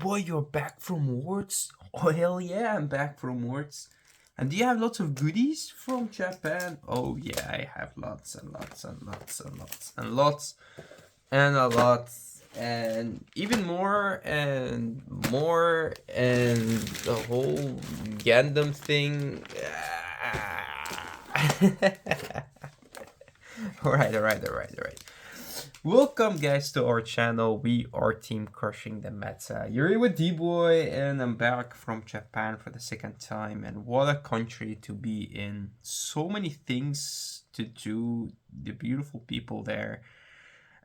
D-Boy, you're back from Words? Oh, hell yeah, I'm back from Words. And do you have lots of goodies from Japan? Oh, yeah, I have lots and lots and lots and lots and lots and a lot. And even more and more and the whole Gundam thing. Alright. Welcome guys to our channel. We are Team Crushing the Meta. You're here with D-Boy and I'm back from Japan for the second time. And what a country to be in. So many things to do. The beautiful people there.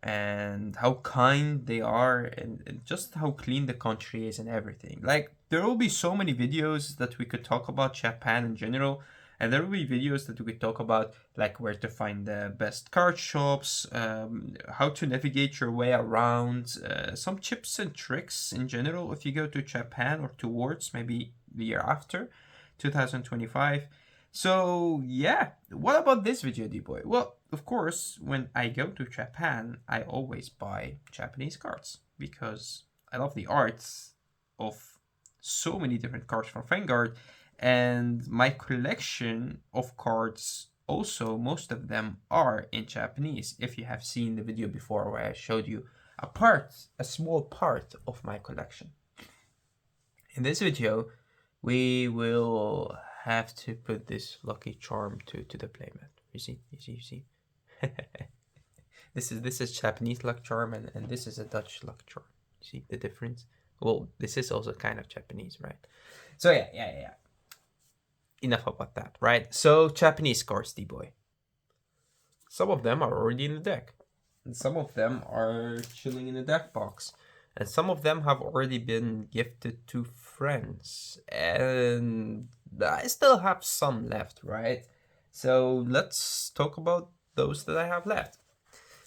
And how kind they are. And just how clean the country is and everything. Like, there will be so many videos that we could talk about Japan in general. And there will be videos that we could talk about, like where to find the best card shops, how to navigate your way around, some tips and tricks in general if you go to Japan or towards maybe the year after, 2025. So yeah, what about this video, D-Boy? Well, of course, when I go to Japan, I always buy Japanese cards because I love the arts of so many different cards from Vanguard. And my collection of cards also, most of them are in Japanese. If you have seen the video before where I showed you a small part of my collection. In this video, we will have to put this lucky charm to the playmat. You see? This is Japanese luck charm and this is a Dutch luck charm. You see the difference? Well, this is also kind of Japanese, right? So yeah. Enough about that, right? So Japanese cards, D-Boy. Some of them are already in the deck. And some of them are chilling in the deck box. And some of them have already been gifted to friends. And I still have some left, right? So let's talk about those that I have left.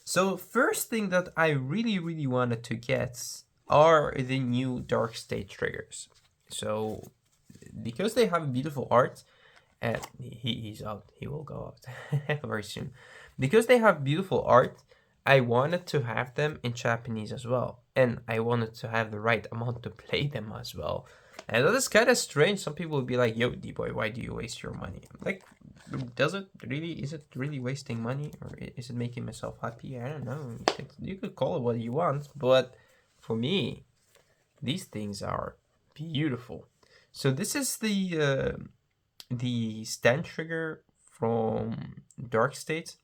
So first thing that I really wanted to get are the new Dark State triggers. So because they have beautiful art, and he's out, he will go out very soon. Because they have beautiful art, I wanted to have them in Japanese as well. And I wanted to have the right amount to play them as well. And that is kind of strange. Some people will be like, yo, D-Boy, why do you waste your money? Like, is it really wasting money? Or is it making myself happy? I don't know. You could call it what you want. But for me, these things are beautiful. So this is the stand trigger from Dark State.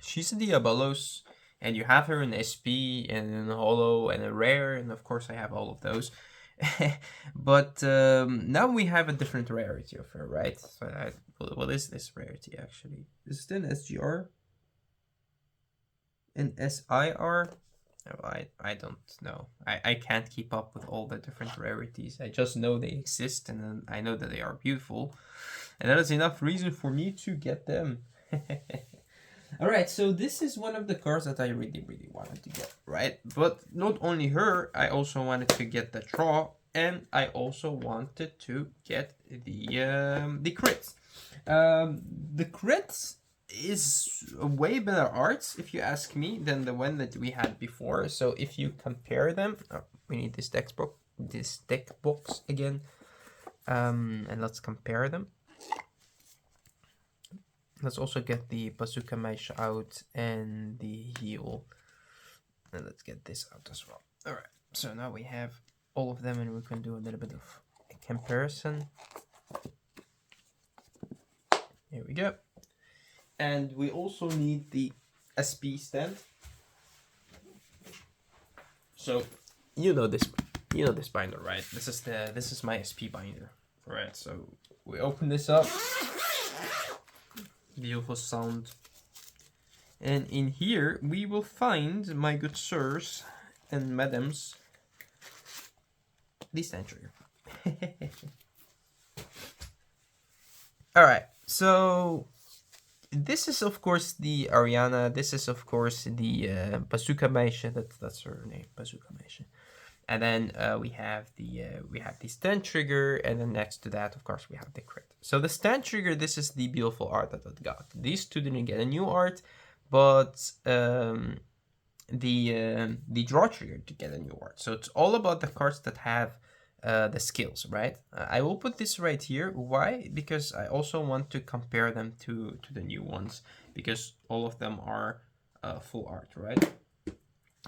She's a Diabolos, and you have her in SP and in Holo and a rare, and of course I have all of those. But now we have a different rarity of her, right? So what is this rarity actually? Is it an SGR? An SIR? Oh, I don't know. I can't keep up with all the different rarities. I just know they exist and then I know that they are beautiful. And that is enough reason for me to get them. Alright, so this is one of the cards that I really wanted to get, right? But not only her, I also wanted to get the draw and I also wanted to get the crits. The crits is a way better art, if you ask me, than the one that we had before. So if you compare them, we need this deck box again, and let's compare them. Let's also get the Bazooka Mesh out and the heal, and let's get this out as well. All right, so now we have all of them, and we can do a little bit of a comparison. Here we go. And we also need the SP stand. So you know this binder, right? This is my SP binder. Alright, so we open this up. Beautiful sound. And in here we will find, my good sirs and madams, the stand trigger. Alright, so this is of course the Ariana. This is of course the Bazooka Meisha. That's her name, Bazooka Meisha. And then we have the stand trigger, and then next to that, of course, we have the crit. So the stand trigger, this is the beautiful art that I got. These two didn't get a new art, but the draw trigger to get a new art. So it's all about the cards that have the skills, right? I will put this right here. Why? Because I also want to compare them to the new ones, because all of them are full art, right?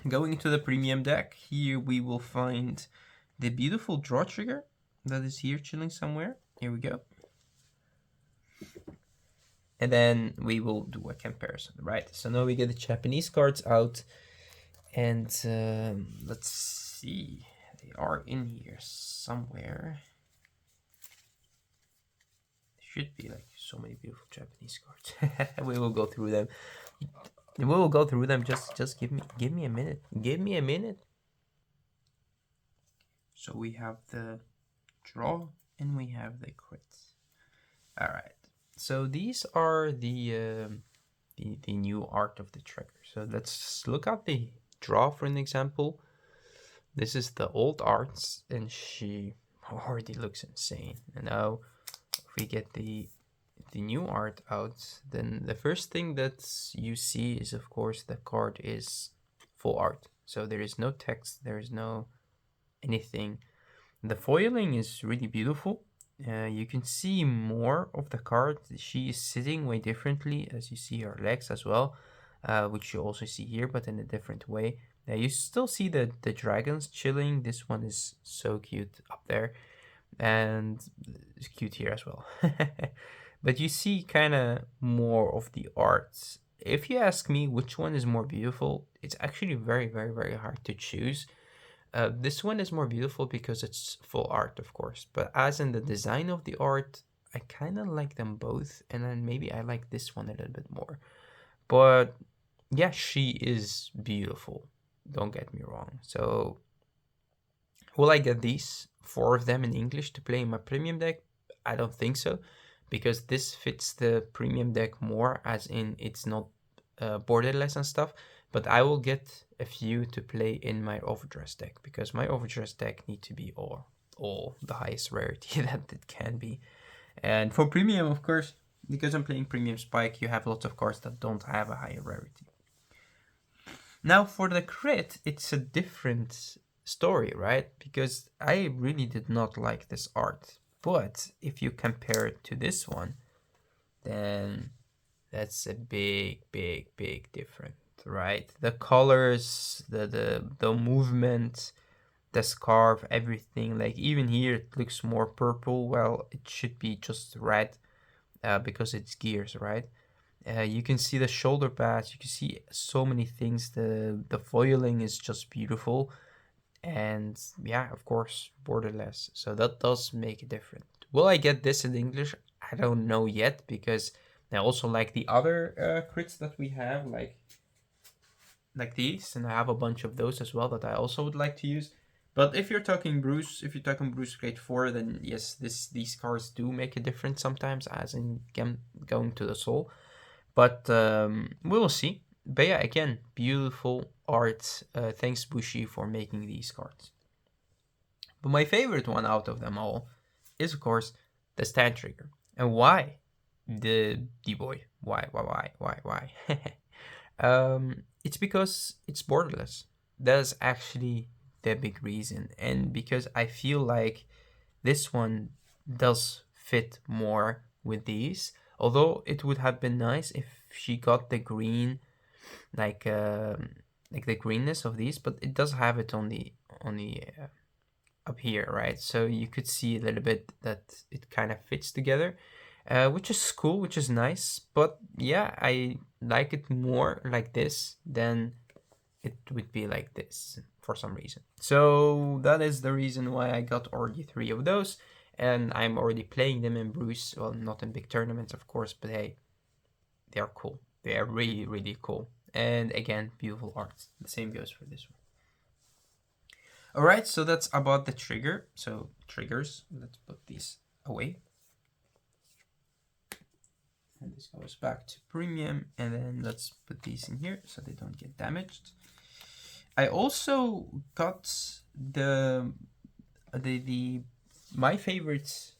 Going to the premium deck, here we will find the beautiful draw trigger that is here chilling somewhere. Here we go. And then we will do a comparison, right? So now we get the Japanese cards out, and let's see. They are in here somewhere. There should be like so many beautiful Japanese cards. We will go through them. We will go through them. Just give me a minute. Give me a minute. So we have the draw and we have the crits. All right. So these are the new art of the trigger. So let's look at the draw for an example. This is the old arts, and she already looks insane. And now if we get the new art out, then the first thing that you see is, of course, the card is full art. So there is no text, there is no anything. The foiling is really beautiful. You can see more of the card. She is sitting way differently, as you see her legs as well, which you also see here, but in a different way. You still see the dragons chilling. This one is so cute up there, and it's cute here as well. But you see kind of more of the arts. If you ask me which one is more beautiful, it's actually very, very, very hard to choose. This one is more beautiful because it's full art, of course. But as in the design of the art, I kind of like them both. And then maybe I like this one a little bit more. But yeah, she is beautiful. Don't get me wrong. So will I get these 4 of them in English to play in my premium deck? I don't think so. Because this fits the premium deck more, as in it's not borderless and stuff. But I will get a few to play in my overdress deck, because my overdress deck need to be all the highest rarity that it can be. And for premium, of course, because I'm playing premium spike, you have lots of cards that don't have a higher rarity. Now for the crit, it's a different story, right? Because I really did not like this art. But if you compare it to this one, then that's a big, big, big difference, right? The colors, the movement, the scarf, everything. Like even here, it looks more purple. Well, it should be just red because it's gears, right? You can see the shoulder pads. You can see so many things. The foiling is just beautiful. And yeah, of course, borderless. So that does make a difference. Will I get this in English? I don't know yet, because I also like the other crits that we have, like these, and I have a bunch of those as well that I also would like to use. But if you're talking Bruce Grade 4, then yes, these cards do make a difference sometimes, as in going to the soul. But we will see. But yeah, again, beautiful art. Thanks Bushi for making these cards. But my favorite one out of them all is, of course, the stand trigger. And why? The D-boy. Why? It's because it's borderless. That's actually the big reason. And because I feel like this one does fit more with these. Although it would have been nice if she got the green, like the greenness of these, but it does have it on the up here, right? So you could see a little bit that it kind of fits together, which is cool, which is nice. But yeah, I like it more like this than it would be like this for some reason. So that is the reason why I got already 3 of those, and I'm already playing them in Bruce. Well, not in big tournaments, of course, but hey, they are cool. They are really, really cool. And again, beautiful art. The same goes for this one. Alright, so that's about the trigger. So triggers, let's put these away. And this goes back to premium, and then let's put these in here so they don't get damaged. I also got my favorite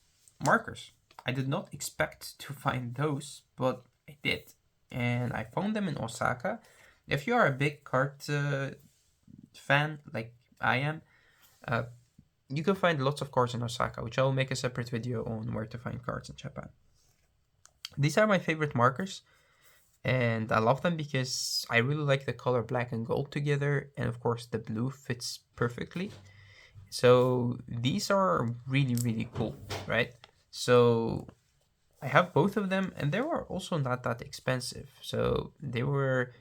markers. I did not expect to find those, but I did. And I found them in Osaka. If you are a big card fan like I am, uh, you can find lots of cards in Osaka, which I will make a separate video on where to find cards in Japan. These are my favorite markers, and I love them because I really like the color black and gold together, and of course the blue fits perfectly. So these are really, really cool, right? So I have both of them, and they were also not that expensive. So they were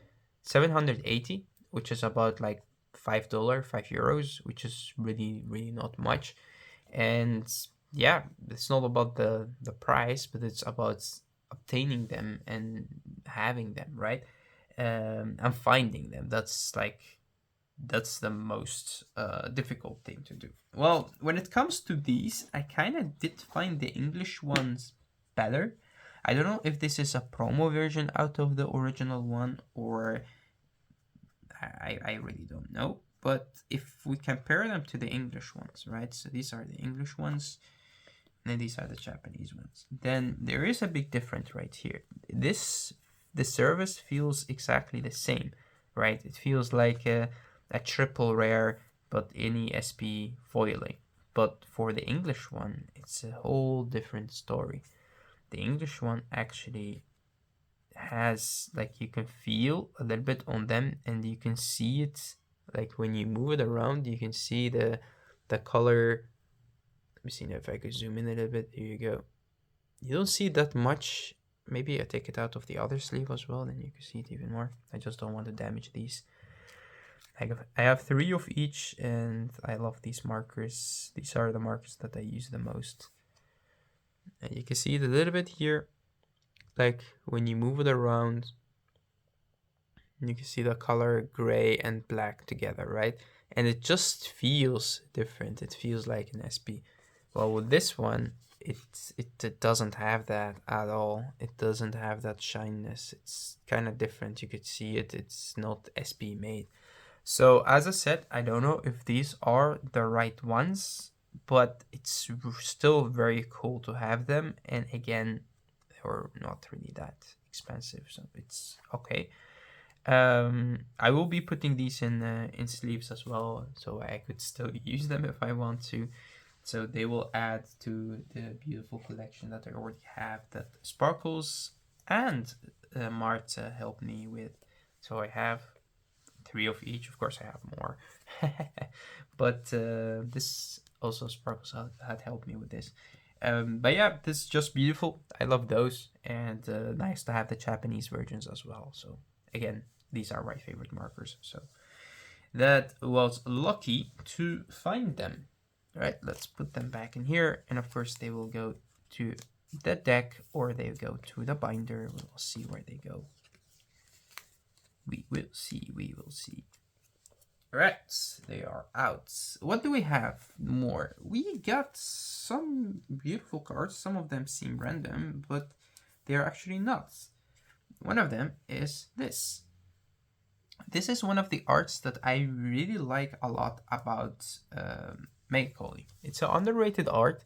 780, which is about like $5, €5, which is really, really not much. And yeah, it's not about the price, but it's about obtaining them and having them, right? And finding them. That's the most difficult thing to do. Well, when it comes to these, I kind of did find the English ones better. I don't know if this is a promo version out of the original one, or I really don't know. But if we compare them to the English ones, right? So these are the English ones, and these are the Japanese ones. Then there is a big difference right here. The service feels exactly the same, right? It feels like a triple rare, but any SP foiling. But for the English one, it's a whole different story. The English one actually has, like, you can feel a little bit on them, and you can see it, like when you move it around, you can see the color. Let me see if I could zoom in a little bit. Here you go. You don't see that much. Maybe I take it out of the other sleeve as well, then you can see it even more. I just don't want to damage these. I have 3 of each, and I love these markers. These are the markers that I use the most. And you can see it a little bit here. Like when you move it around, you can see the color gray and black together, right? And it just feels different. It feels like an SP. Well, with this one, it doesn't have that at all. It doesn't have that shininess. It's kind of different. You could see it. It's not SP made. So as I said, I don't know if these are the right ones, but it's still very cool to have them. And again, they were not really that expensive, so it's okay. I will be putting these in sleeves as well, so I could still use them if I want to. So they will add to the beautiful collection that I already have that Sparkles and Marta helped me with. So I have 3 of each. Of course, I have more. But this also Sparkles had helped me with this. But yeah, this is just beautiful. I love those, and nice to have the Japanese versions as well. So again, these are my favorite markers. So that was lucky to find them. All right, let's put them back in here, and of course they will go to the deck, or they go to the binder. We'll see where they go. We will see. We will see. All right, they are out. What do we have more? We got some beautiful cards. Some of them seem random, but they are actually not. One of them is this. This is one of the arts that I really like a lot about Megacolli. It's an underrated art,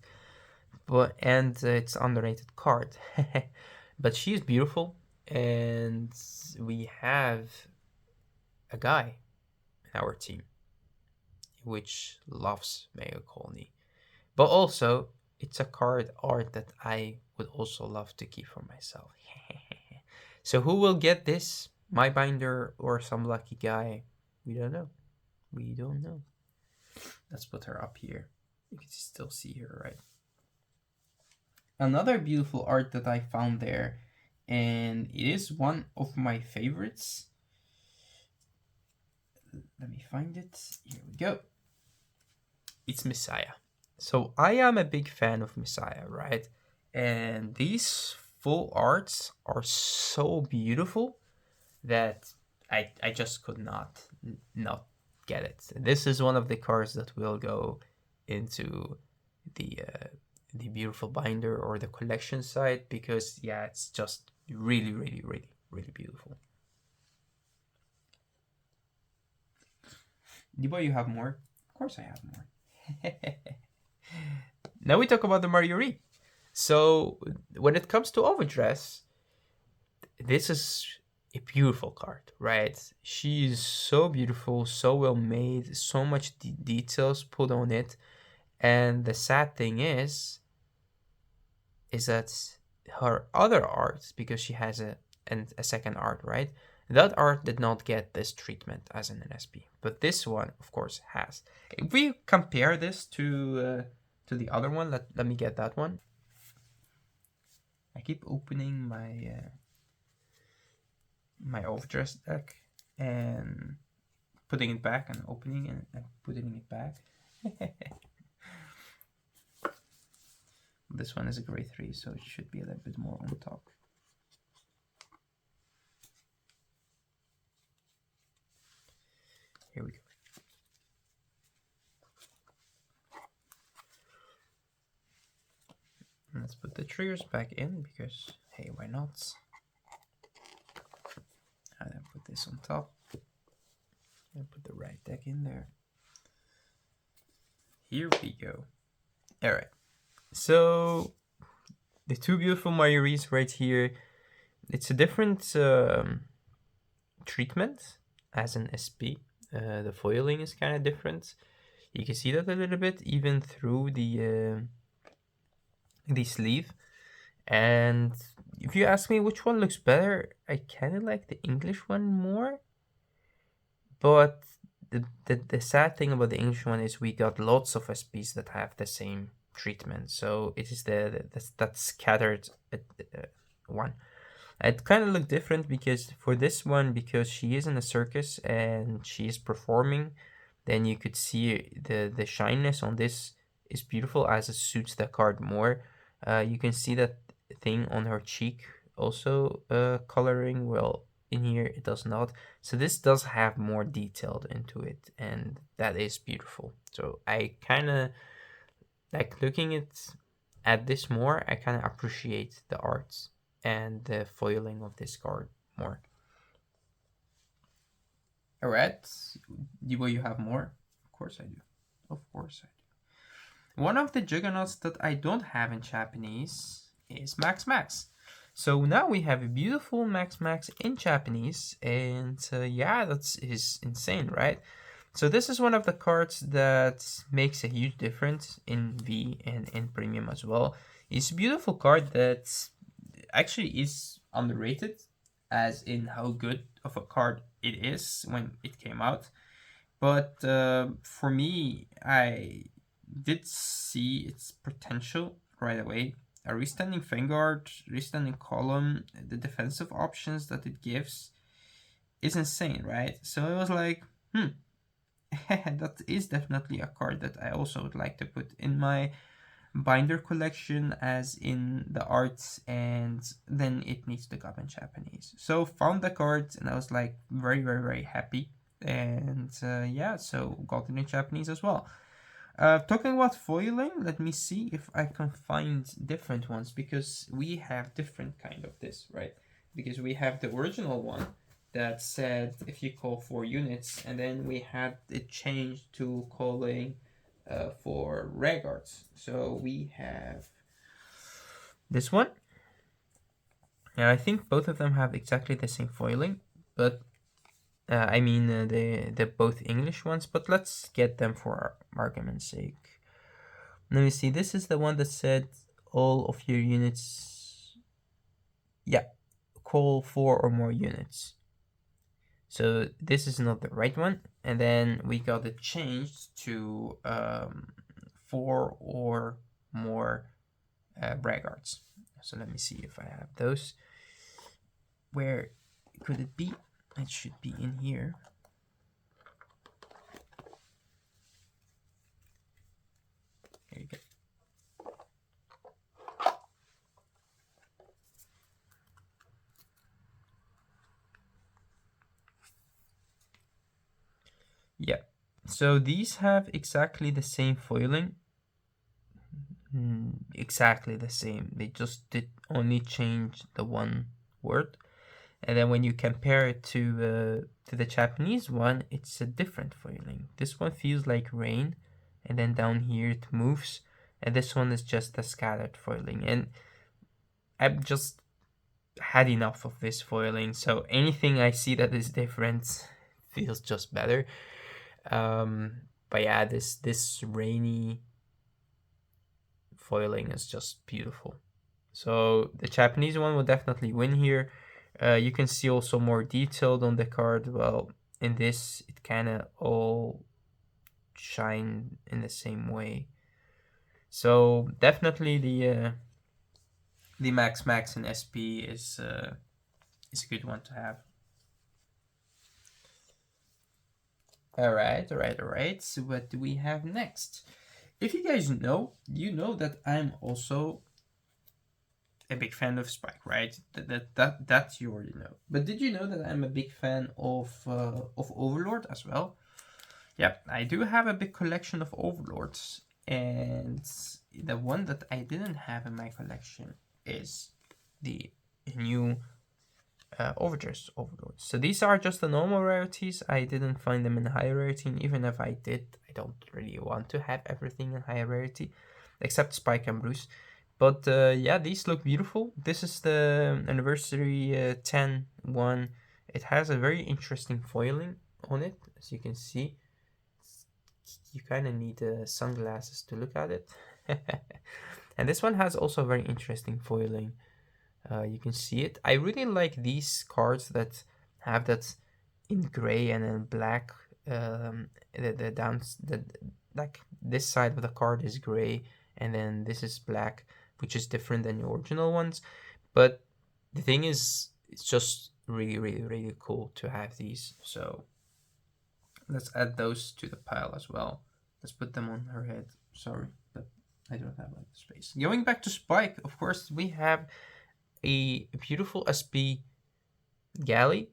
and it's an underrated card. But she is beautiful, and we have a guy in our team which loves Megacolli. But also, it's a card art that I would also love to keep for myself. So who will get this? My binder or some lucky guy? We don't know. We don't know. Let's put her up here. You can still see her, right? Another beautiful art that I found there, and it is one of my favorites. Let me find it. Here we go. It's Messiah. So I am a big fan of Messiah, right? And these full arts are so beautiful that I just could not get it. This is one of the cards that will go into the beautiful binder or the collection side, because yeah, it's just really, really, really, really beautiful. Dibo, you have more? Of course I have more. Now we talk about the Marjorie. So when it comes to overdress, this is a beautiful card, right? She is so beautiful, so well made, so much details put on it. And the sad thing is that her other art, because she has a second art, right? That art did not get this treatment as an NSP, but this one, of course, has. If we compare this to the other one, let me get that one. I keep opening my overdress deck and putting it back and opening it and putting it back. This one is a grade 3, so it should be a little bit more on top. Here we go. Let's put the triggers back in because, hey, why not? And then put this on top. And put the right deck in there. Here we go. All right. So the two beautiful Mayoris right here. It's a different treatment as an SP. The foiling is kind of different. You can see that a little bit even through the sleeve. And if you ask me which one looks better, I kind of like the English one more. But the sad thing about the English one is we got lots of SPs that have the same treatment. So it is that scattered one. It kind of looked different because for this one, because she is in a circus and she is performing, then you could see the shininess on this is beautiful as it suits the card more. You can see that thing on her cheek also coloring. Well, in here it does not. So this does have more detailed into it, and that is beautiful. So I kind of like looking at this more. I kind of appreciate the arts and the foiling of this card more. Alright, will you have more? Of course I do. Of course I do. One of the juggernauts that I don't have in Japanese is Max Max. So now we have a beautiful Max Max in Japanese, and yeah, that is insane, right? So this is one of the cards that makes a huge difference in V and in Premium as well. It's a beautiful card that actually is underrated, as in how good of a card it is when it came out. But for me, I did see its potential right away. A restanding Vanguard, restanding column, the defensive options that it gives is insane, right? So I was like, that is definitely a card that I also would like to put in my binder collection as in the arts, and then it needs to come in Japanese. So found the cards and I was like very, very, very happy. And yeah, so got it in Japanese as well. Talking about foiling, let me see if I can find different ones, because we have different kind of this, right? Because we have the original one that said if you call 4 units, and then we had it changed to calling for regards. So we have this one. Now I think both of them have exactly the same foiling, but I mean they're both English ones, but let's get them for argument's sake. Let me see, this is the one that said all of your units, yeah, call 4 or more units. So this is not the right one, and then we got it changed to 4 or more braggarts. So let me see if I have those. Where could it be? It should be in here. Here you go. Yeah, so these have exactly the same foiling. Exactly the same. They just did only change the one word. And then when you compare it to the Japanese one, it's a different foiling. This one feels like rain, and then down here it moves, and this one is just a scattered foiling. And had enough of this foiling. So anything I see that is different feels just better. But yeah, this rainy foiling is just beautiful. So the Japanese one will definitely win here. You can see also more detailed on the card. Well, in this, it kind of all shine in the same way. So definitely the Max Max and SP is a good one to have. All right. So what do we have next? If you guys know, you know that I'm also a big fan of Spike, right? That you already know. But did you know that I'm a big fan of Overlord as well? Yeah, I do have a big collection of Overlords, and the one that I didn't have in my collection is the new Overlords. So these are just the normal rarities. I didn't find them in high rarity, and even if I did, I don't really want to have everything in high rarity, except Spike and Bruce. But yeah, these look beautiful. This is the anniversary 10 one. It has a very interesting foiling on it, as you can see. You kind of need sunglasses to look at it. And this one has also very interesting foiling. You can see it. I really like these cards that have that in gray and in black. Like this side of the card is gray, and then this is black, which is different than the original ones. But the thing is, it's just really cool to have these. So let's add those to the pile as well. Let's put them on her head. Sorry, but I don't have like space. Going back to Spike, of course, we have a beautiful SP Galley.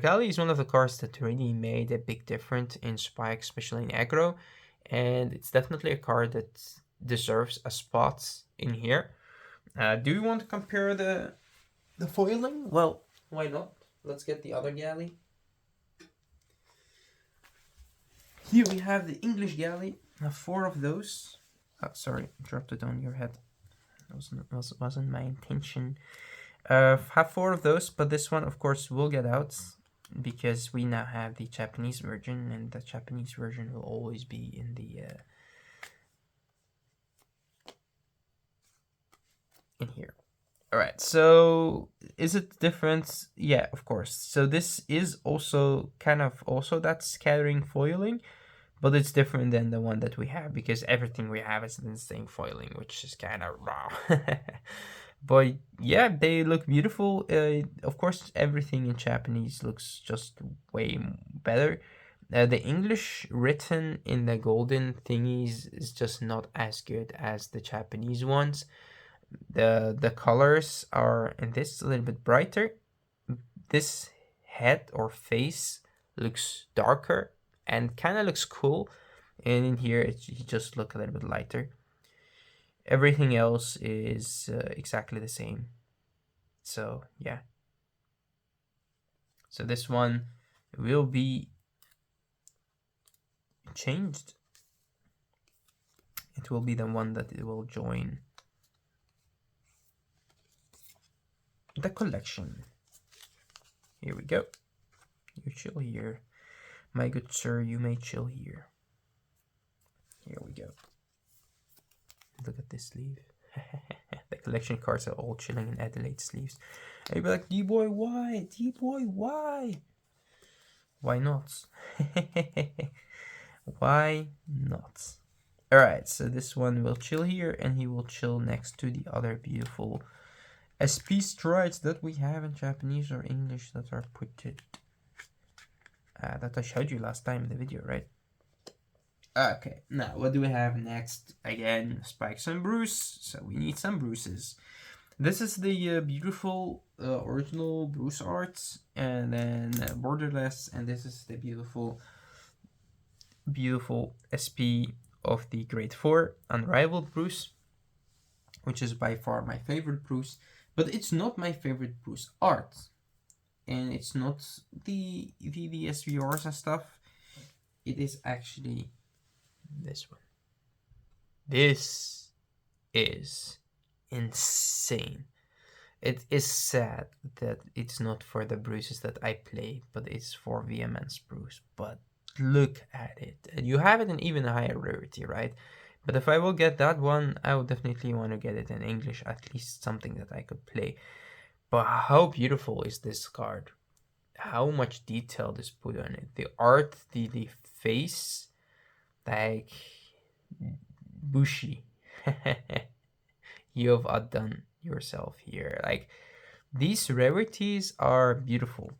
Galley is one of the cards that really made a big difference in Spike, especially in aggro, and it's definitely a card that deserves a spot in here. Do you want to compare the foiling? Well, why not? Let's get the other Galley. Here we have the English Galley. 4 of those. Oh, sorry, dropped it on your head. That wasn't my intention. Have 4 of those, but this one, of course, will get out because we now have the Japanese version, and the Japanese version will always be in the in here. All right, so is it different? Yeah, of course. So this is also kind of also that scattering foiling, but it's different than the one that we have because everything we have is in the same foiling, which is kind of raw. But yeah, they look beautiful. Of course, everything in Japanese looks just way better. The English written in the golden thingies is just not as good as the Japanese ones. The colors are in this a little bit brighter. This head or face looks darker and kind of looks cool, and in here it just look a little bit lighter. Everything else is exactly the same. So yeah, so this one will be changed. It will be the one that it will join the collection. Here we go. You chill here, my good sir, you may chill here. Here we go. Look at this sleeve. The collection cards are all chilling in Adelaide sleeves. And you'll be like, D-boy, why? D-boy, why? Why not? Why not? Alright, so this one will chill here, and he will chill next to the other beautiful SP strides that we have in Japanese or English that are printed. That I showed you last time in the video, right? Okay, now what do we have next? Again, Spikes and Bruce, so we need some Bruces. This is the beautiful original Bruce art, and then borderless, and this is the beautiful SP of the Grade 4 Unrivaled Bruce, which is by far my favorite Bruce, but it's not my favorite Bruce art, and it's not the SVRs and stuff. It is actually this one. This is insane. It is sad that it's not for the Bruises that I play, but it's for VMN's Bruce. But look at it. And you have it in even higher rarity, right? But if I will get that one, I would definitely want to get it in English, at least something that I could play. But how beautiful is this card? How much detail is put on it? The art, the face, like Bushi. You have outdone yourself here. Like these rarities are beautiful.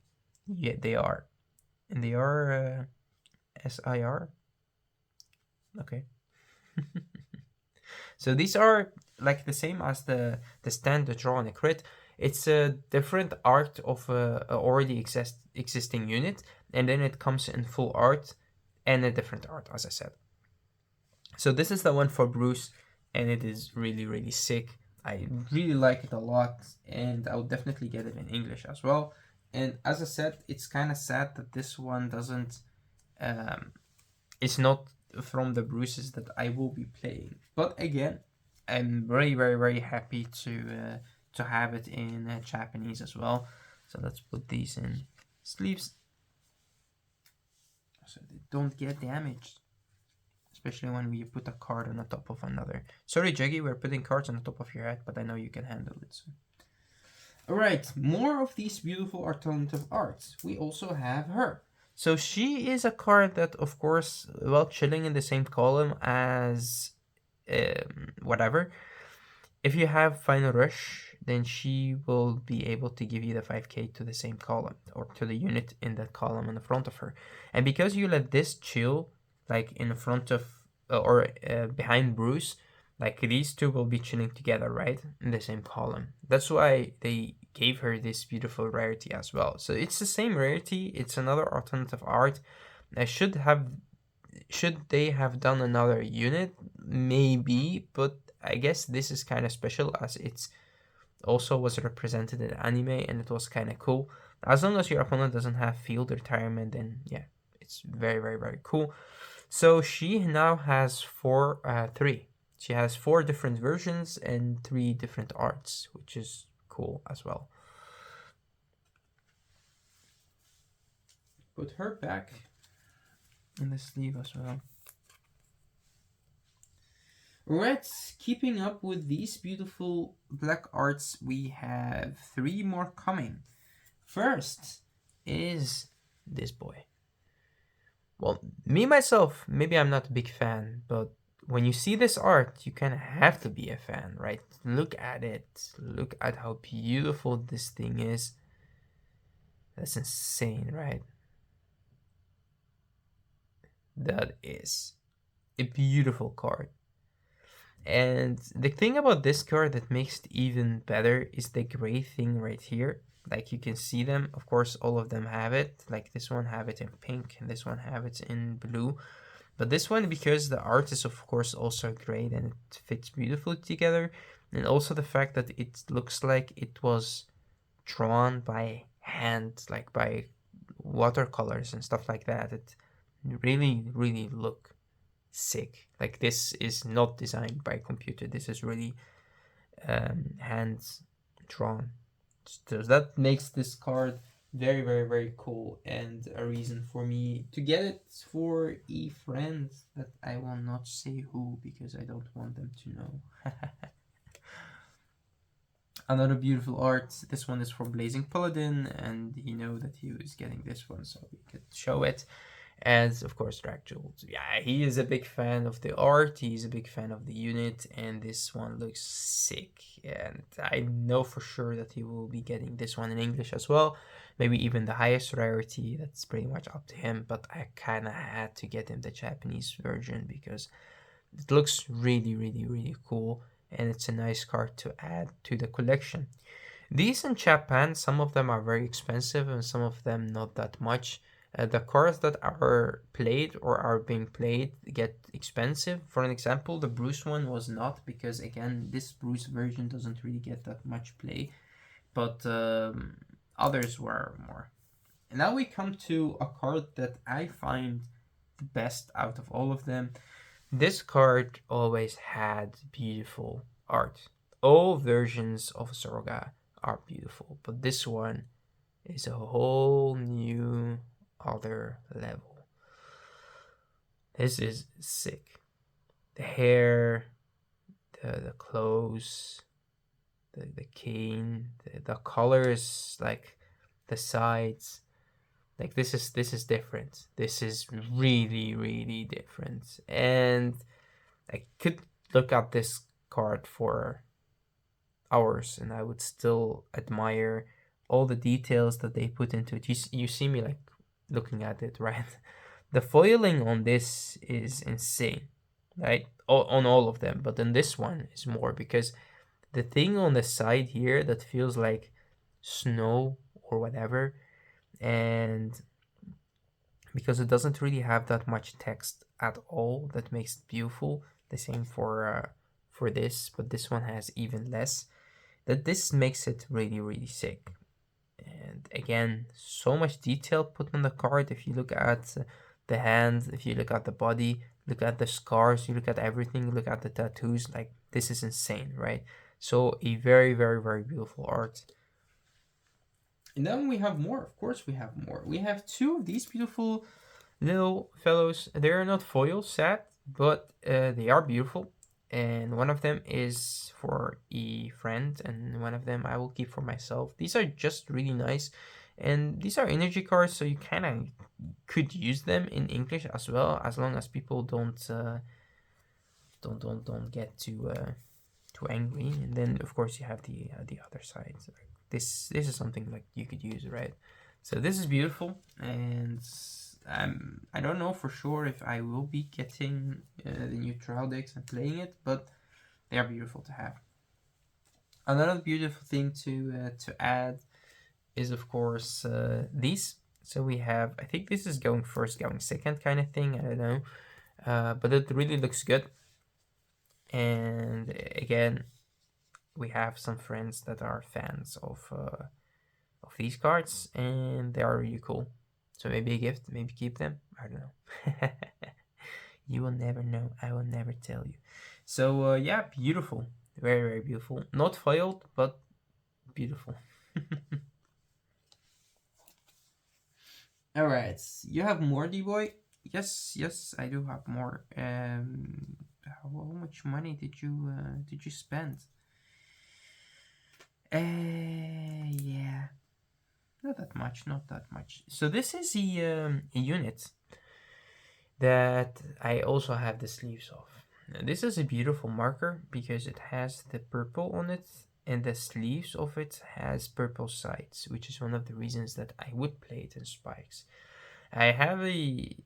Yeah, they are. And they are SIR. Okay. So these are like the same as the standard draw and a crit. It's a different art of a already existing unit, and then it comes in full art and a different art, as I said. So this is the one for Bruce, and it is really, really sick. I really like it a lot, and I would definitely get it in English as well. And as I said, it's kind of sad that this one doesn't. It's not from the Bruces that I will be playing. But again, I'm very, very, very happy to have it in Japanese as well. So let's put these in sleeves so they don't get damaged. Especially when we put a card on the top of another. Sorry, Jaggy, we're putting cards on the top of your head, but I know you can handle it. So. Alright, more of these beautiful alternative arts. We also have her. So she is a card that, of course, well, chilling in the same column as whatever. If you have Final Rush, then she will be able to give you the 5k to the same column, or to the unit in that column in the front of her. And because you let this chill, like in front of, or behind Bruce, like these two will be chilling together, right? In the same column. That's why they gave her this beautiful rarity as well. So it's the same rarity, it's another alternative art. Should they have done another unit? Maybe, but I guess this is kind of special as it's also was represented in anime and it was kind of cool. As long as your opponent doesn't have field retirement, then yeah, it's very, very, very cool. So she now has three. She has 4 different versions and 3 different arts, which is cool as well. Put her back in the sleeve as well. Right, keeping up with these beautiful black arts, we have 3 more coming. First is this boy. Well, me myself, maybe I'm not a big fan, but when you see this art, you kind of have to be a fan, right? Look at it. Look at how beautiful this thing is. That's insane, right? That is a beautiful card. And the thing about this card that makes it even better is the gray thing right here. Like you can see them, of course all of them have it. Like this one have it in pink and this one have it in blue. But this one, because the art is of course also great and it fits beautifully together. And also the fact that it looks like it was drawn by hand, like by watercolors and stuff like that. It really, really look sick. Like this is not designed by computer. This is really hand drawn. So that makes this card very, very, very cool and a reason for me to get it for a friend that I will not say who because I don't want them to know. Another beautiful art. This one is from Blazing Paladin, and you know that he was getting this one, so we could show it. And of course, Drag Jules. Yeah, he is a big fan of the art. He's a big fan of the unit, and this one looks sick. And I know for sure that he will be getting this one in English as well. Maybe even the highest rarity. That's pretty much up to him. But I kind of had to get him the Japanese version because it looks really, really, really cool. And it's a nice card to add to the collection. These in Japan, some of them are very expensive and some of them not that much. The cards that are played or are being played get expensive. For an example, the Bruce one was not, because again, this Bruce version doesn't really get that much play, but others were more. And now we come to a card that I find the best out of all of them. This card always had beautiful art. All versions of Sorga are beautiful, but this one is a whole new other level. This is sick. The hair, the clothes, the cane, the colors, like the sides. Like this is different. This is really really different. And I could look at this card for hours and I would still admire all the details that they put into it. You see me like looking at it, right? The foiling on this is insane, right? On all of them, but on this one is more because the thing on the side here that feels like snow or whatever, and because it doesn't really have that much text at all, that makes it beautiful. The same for this, but this one has even less. That this makes it really really sick. And again, so much detail put on the card. If you look at the hands, if you look at the body, look at the scars, you look at everything, look at the tattoos, like this is insane, right? So a very very very beautiful art. And then we have more. Of course, we have more. We have two of these beautiful little fellows. They are not foil, sad, but they are beautiful. And one of them is for a friend, and one of them I will keep for myself. These are just really nice, and these are energy cards, so you kind of could use them in English as well, as long as people don't get too angry. And then of course you have the other side. So this is something like you could use, right? So this is beautiful, and I don't know for sure if I will be getting the new trial decks and playing it, but they are beautiful to have. Another beautiful thing to add is of course these. So we have, I think this is going first, going second kind of thing. I don't know, but it really looks good. And again, we have some friends that are fans of these cards, and they are really cool. So maybe a gift, maybe keep them. I don't know. You will never know. I will never tell you. So yeah, beautiful, very very beautiful. Not foiled, but beautiful. All right, you have more, D-boy? Yes, I do have more. How much money did you spend? Yeah, not that much, not that much. So this is a unit that I also have the sleeves of. This is a beautiful marker because it has the purple on it, and the sleeves of it has purple sides, which is one of the reasons that I would play it in spikes. I have a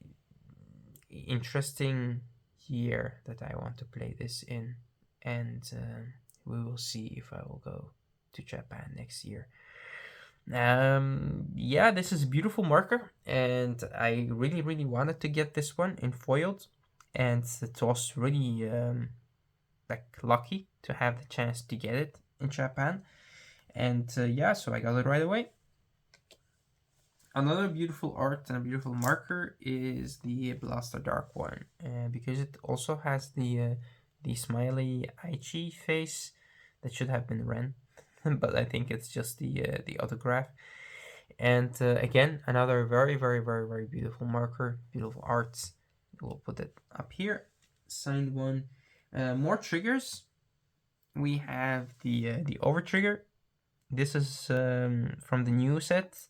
interesting year that I want to play this in, and we will see if I will go to Japan next year. Yeah, this is a beautiful marker, and I really really wanted to get this one in foiled, and it was really like lucky to have the chance to get it in Japan. And yeah, so I got it right away. Another beautiful art and a beautiful marker is the Blaster Dark one, because it also has the smiley Aichi face that should have been Ren, but I think it's just the autograph. And again, another very very very very beautiful marker, beautiful art. We'll put it up here, signed one. More triggers. We have the over trigger. This is from the new set.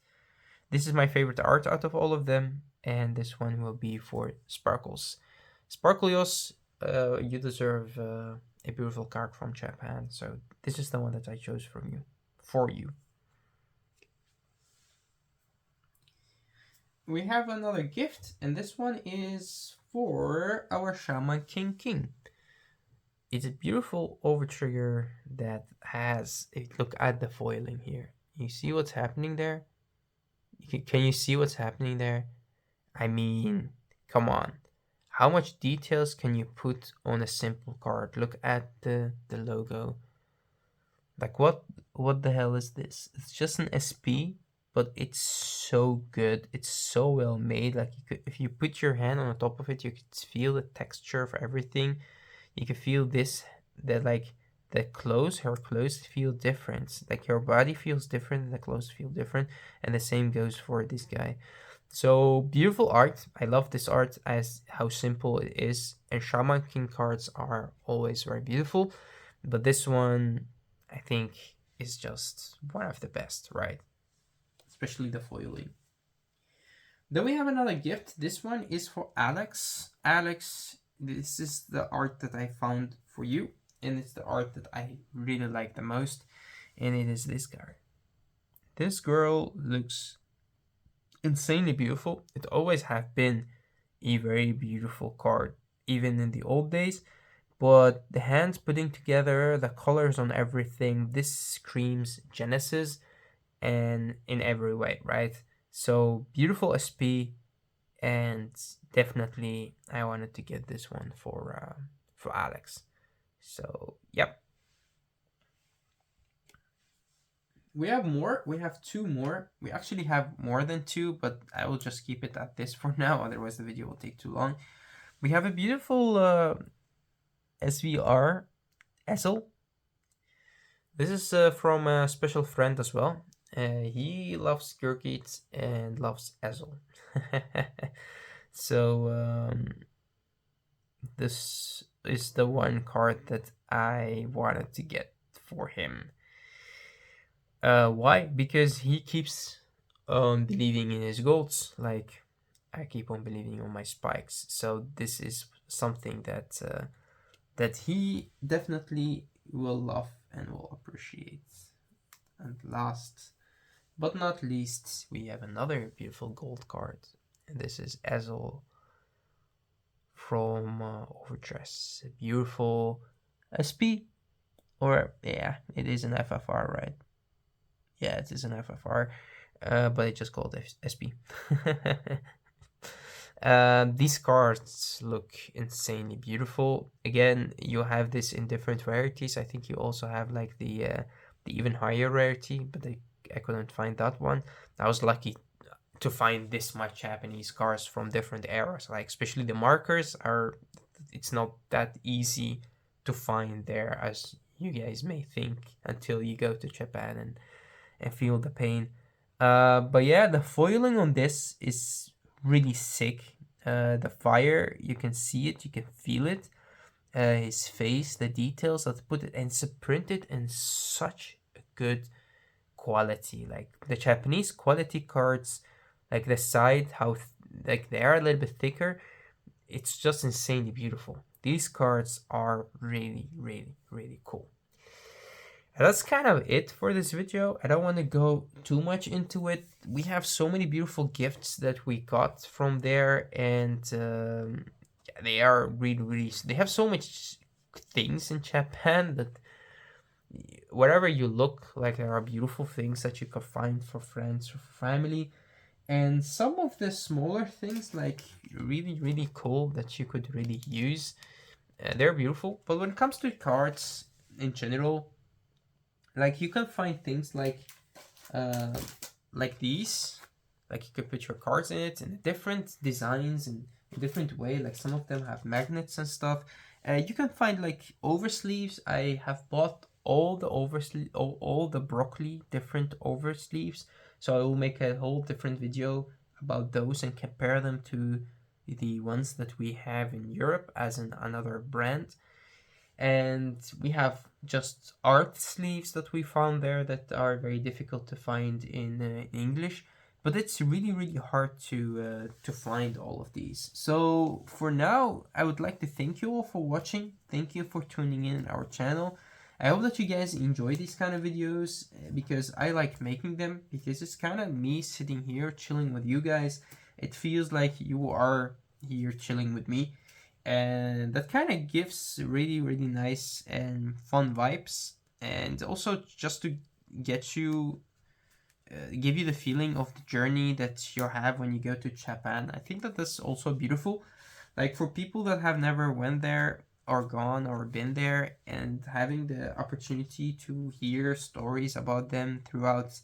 This is my favorite art out of all of them, and this one will be for Sparkles. Sparklios, you deserve a beautiful card from Japan, so this is the one that I chose for you. We have another gift, and this one is for our Shaman King King. It's a beautiful overtrigger that has a look at the foiling here. You see what's happening there? Can you see what's happening there? I mean, come on. How much details can you put on a simple card? Look at the logo. Like what the hell is this? It's just an SP, but it's so good. It's so well made. Like if you put your hand on the top of it, you could feel the texture of everything. You can feel this, that like the clothes, her clothes feel different. Like her body feels different and the clothes feel different. And the same goes for this guy. So beautiful art. I love this art as how simple it is. And Shaman King cards are always very beautiful. But this one, I think, is just one of the best, right? Especially the foiling. Then we have another gift. This one is for Alex. Alex, this is the art that I found for you. And it's the art that I really like the most. And it is this guy. This girl looks insanely beautiful. It always have been a very beautiful card, even in the old days. But the hands putting together, the colors on everything, this screams Genesis and in every way, right? So beautiful SP, and definitely I wanted to get this one for Alex. So yep. We have more. We have two more. We actually have more than two, but I will just keep it at this for now. Otherwise, the video will take too long. We have a beautiful SVR Ezel. This is from a special friend as well. He loves Gurgit and loves Ezel. So this is the one card that I wanted to get for him. Why? Because he keeps on believing in his goals, like I keep on believing on my spikes. So this is something that that he definitely will love and will appreciate. And last but not least, we have another beautiful gold card, and this is Ezel from Overdress. A beautiful SP, or yeah, it is an FFR, right? Yeah, it is an FFR, but it's just called SP. These cards look insanely beautiful. Again, you have this in different rarities. I think you also have like the even higher rarity, but I couldn't find that one. I was lucky to find this much Japanese cards from different eras. Like especially the markers are, it's not that easy to find there as you guys may think until you go to Japan and feel the pain. But yeah, the foiling on this is really sick. The fire, you can see it, you can feel it. His face, the details that put it, and it's printed in such a good quality. Like the Japanese quality cards, like the side, how like they are a little bit thicker. It's just insanely beautiful. These cards are really, really, really cool. And that's kind of it for this video. I don't want to go too much into it. We have so many beautiful gifts that we got from there, and they are really, really. They have so much things in Japan that wherever you look, like there are beautiful things that you can find for friends or for family, and some of the smaller things, like really, really cool that you could really use. They're beautiful, but when it comes to cards in general, like you can find things like these, like you could put your cards in it in different designs and a different way. Like some of them have magnets and stuff. You can find like oversleeves. I have bought all the oversleeve, all the broccoli different oversleeves. So I will make a whole different video about those and compare them to the ones that we have in Europe as another brand. And we have just art sleeves that we found there that are very difficult to find in English, but it's really, really hard to find all of these. So for now, I would like to thank you all for watching. Thank you for tuning in our channel. I hope that you guys enjoy these kind of videos because I like making them, because it's kind of me sitting here chilling with you guys. It feels like you are here chilling with me, and that kind of gives really, really nice and fun vibes, and also just to get you give you the feeling of the journey that you have when you go to Japan. I think that that's also beautiful, like for people that have never went there or gone or been there, and having the opportunity to hear stories about them throughout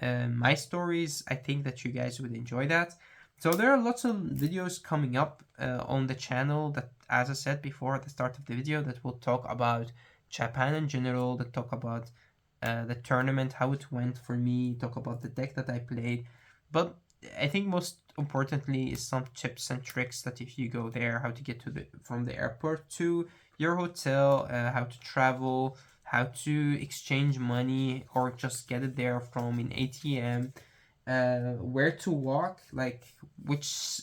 my stories. I think that you guys would enjoy that. So there are lots of videos coming up on the channel that, as I said before at the start of the video, that will talk about Japan in general, that talk about the tournament, how it went for me, talk about the deck that I played. But I think most importantly is some tips and tricks that if you go there, how to get to the from the airport to your hotel, how to travel, how to exchange money or just get it there from an ATM, where to walk, like which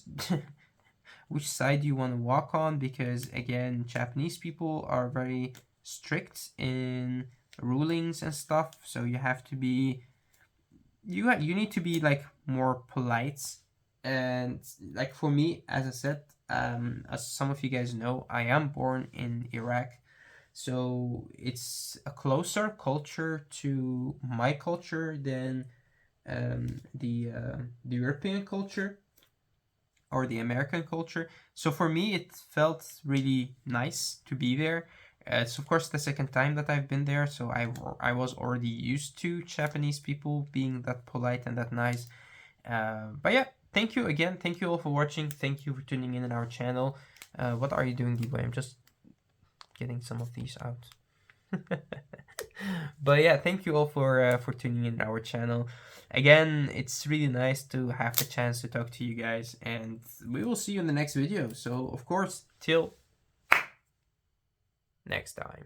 which side you want to walk on, because again, Japanese people are very strict in rulings and stuff, so you have to be you need to be like more polite. And like for me, as I said, as some of you guys know, I am born in Iraq, so it's a closer culture to my culture than the European culture or the American culture. So for me, it felt really nice to be there. It's of course the second time that I've been there, so I was already used to Japanese people being that polite and that nice. But yeah, thank you again. Thank you all for watching. Thank you for tuning in our channel. What are you doing, D-Boy? I'm just getting some of these out. But yeah, thank you all for tuning in our channel. Again, it's really nice to have the chance to talk to you guys, and we will see you in the next video. So of course, till next time.